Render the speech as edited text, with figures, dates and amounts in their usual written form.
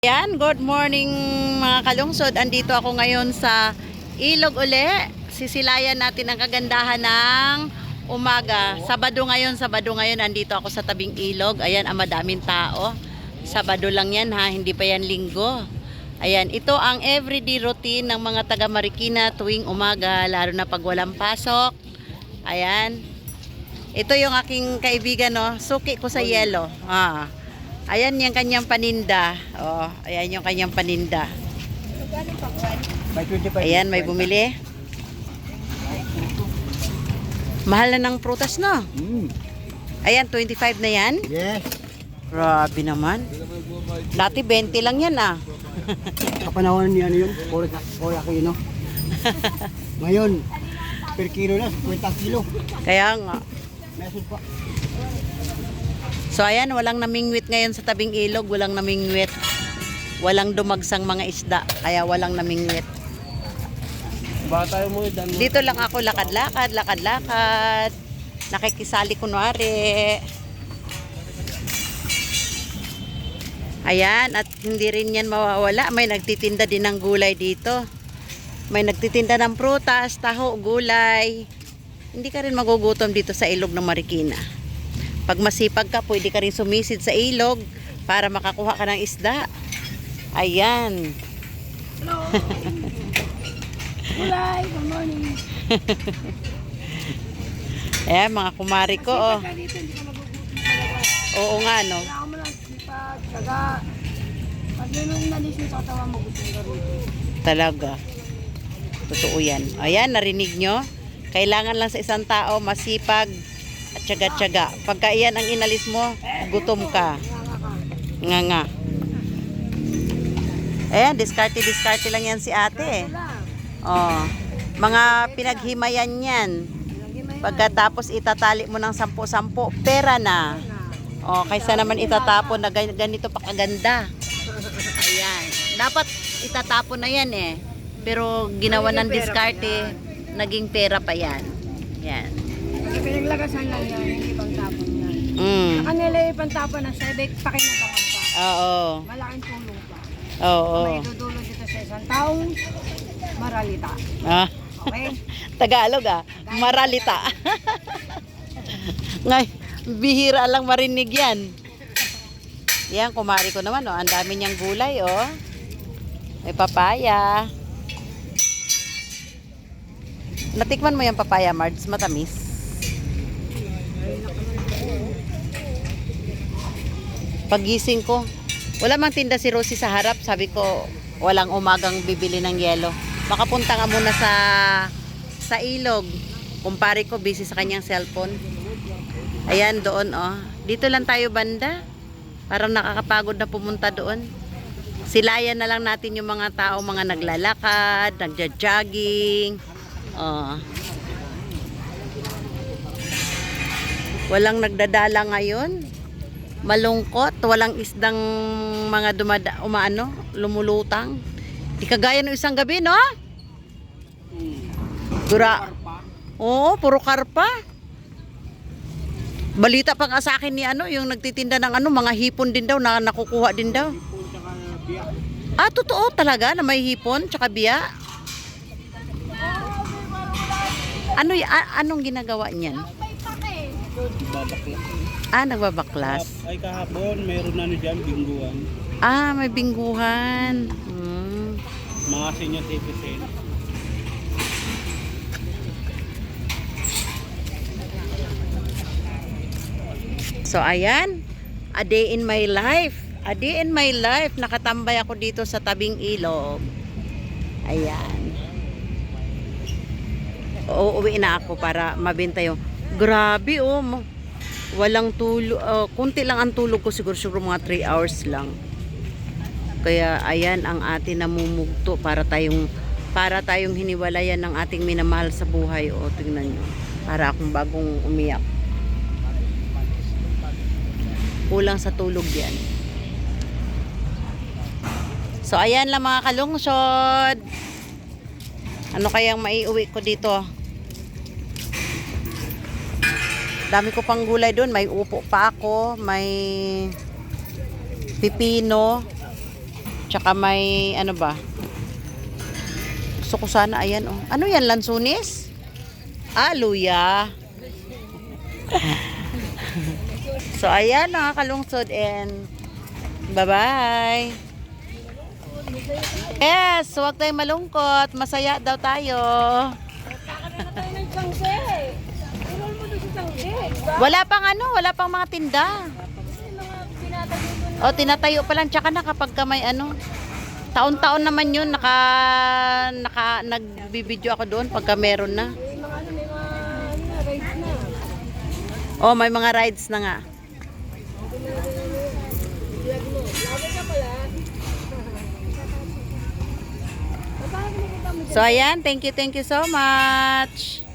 Yan, good morning mga kalungsod. Andito ako ngayon sa ilog uli. Sisilayan natin ang kagandahan ng umaga. Sabado ngayon andito ako sa tabing ilog. Ayan, ang madaming tao. Sabado lang yan ha, hindi pa yan linggo. Ayan, ito ang everyday routine ng mga taga Marikina tuwing umaga, lalo na pag walang pasok. Ayan. Ito yung aking kaibigan, no. Suki ko sa yelo. Ayan yung kanyang paninda. Oh, ayan yung kanyang paninda. Ayan, may bumili. Mahal na ng prutas, no? Ayan, 25 na yan? Yes. Grabe naman. Dati 20 lang yan, ah. Kapanahon ni ano yun? 4 kilo. Ngayon, per kilo na, 50 kilo. Kaya nga. Meron pa. So ayan, walang namingwit ngayon sa tabing ilog, walang namingwit. Walang dumagsang mga isda, kaya walang namingwit. Bata mo dan. Dito lang ako lakad-lakad. Nakikisali kunwari. Ayan, at hindi rin yan mawawala. May nagtitinda din ng gulay dito. May nagtitinda ng prutas, taho, gulay. Hindi ka rin magugutom dito sa ilog ng Marikina. Pag masipag ka, pwede ka rin sumisid sa ilog para makakuha ka ng isda. Ayan. Hello. Gulay, good morning. Ayan, mga kumari ko. Oh. Pagka dito, hindi ka magugutom talaga. Oo nga, no? Kailangan mo lang sipag, tsaga. Pag yun nalis mo sa katawan mo, gusto ka rito. Talaga. Totoo yan. Ayan, narinig nyo? Kailangan lang sa isang tao masipag at tsaga-tsaga. Pagka iyan ang inalis mo, gutom ka. Nga nga. Ayan, diskarte lang yan si ate. Oh, mga pinaghimayan yan. Pagkatapos itatali mo ng 10-10, pera na. Oh, kaysa naman itatapon na ganito pa kaganda. Ayan. Dapat itatapon na yan eh. Pero ginawa ng diskarte, naging pera pa yan. Yan. Pag pinaglagasan lang yan, hindi pang tapon yan. Sa Mm. kanila yung pantapon na sebek, pakinabangan pa. Oo. Malaking tulong pa. Oo. May dudulong dito sa isang taong maralita. Ah. Okay? Tagalog ah. Maralita. Ngay, bihira lang marinig yan. Yan, kumari ko naman, oh. Ang dami niyang gulay, oh. May papaya. Natikman mo yung papaya, Mards? Matamis. Pagising ko, wala mang tinda si Rosie sa harap. Sabi ko, walang umagang bibili ng yelo. Makapunta nga muna sa ilog. Kumpare ko, busy sa kanyang cellphone. Ayan, doon, oh. Dito lang tayo banda. Parang nakakapagod na pumunta doon. Silayan na lang natin yung mga tao, mga naglalakad, nagja-jogging. Oh. Walang nagdadala ngayon. Malungkot, walang isdang mga lumulutang. Di kagaya ng isang gabi, no? Oo, puro karpa. Balita pa nga sa akin ni yung nagtitinda ng mga hipon din daw na nakukuha din daw. Ah, totoo talaga na may hipon tsaka biya. Anong ginagawa niyan? Ah, nagbabaklas. Ay kahapon, mayroon na dyan, bingguan. Ah, may bingguhan. Mga senior citizen. So, ayan. A day in my life. A day in my life. Nakatambay ako dito sa tabing ilog. Ayan. Uuwi na ako para mabenta yung... Grabe, oh. Walang tulog. Kunti lang ang tulog ko. Siguro mga 3 hours lang. Kaya, ayan ang ating namumugto para tayong hiniwalayan ng ating minamahal sa buhay. O, tingnan nyo. Para akong bagong umiyak. Kulang sa tulog yan. So, ayan lang mga kalungsod. Ano kayang maiuwi ko dito? Dami ko pang gulay doon. May upo pa ako. May pipino. Tsaka may ano ba? Gusto ko sana, ayan oh. Ano yan, lansunis? Ah, luya. So, ayan mga kalungsod and bye-bye. Yes, huwag tayong malungkot. Masaya daw tayo. Kami na tayo ng sangge. Inol mo doon sa sangge. Diba? Wala pang ano, wala pang mga tinda. Kasi mga pinatayo doon. O, tinatayo pa lang. Tsaka na kapag ka may ano, taon-taon naman yun, nagbibideo ako doon pagka meron na. May mga ano, may mga rides na. Oh, may mga rides na nga. Vlog mo. Vlogger ka pala. Paano nakita mo So, ayan. Thank you so much.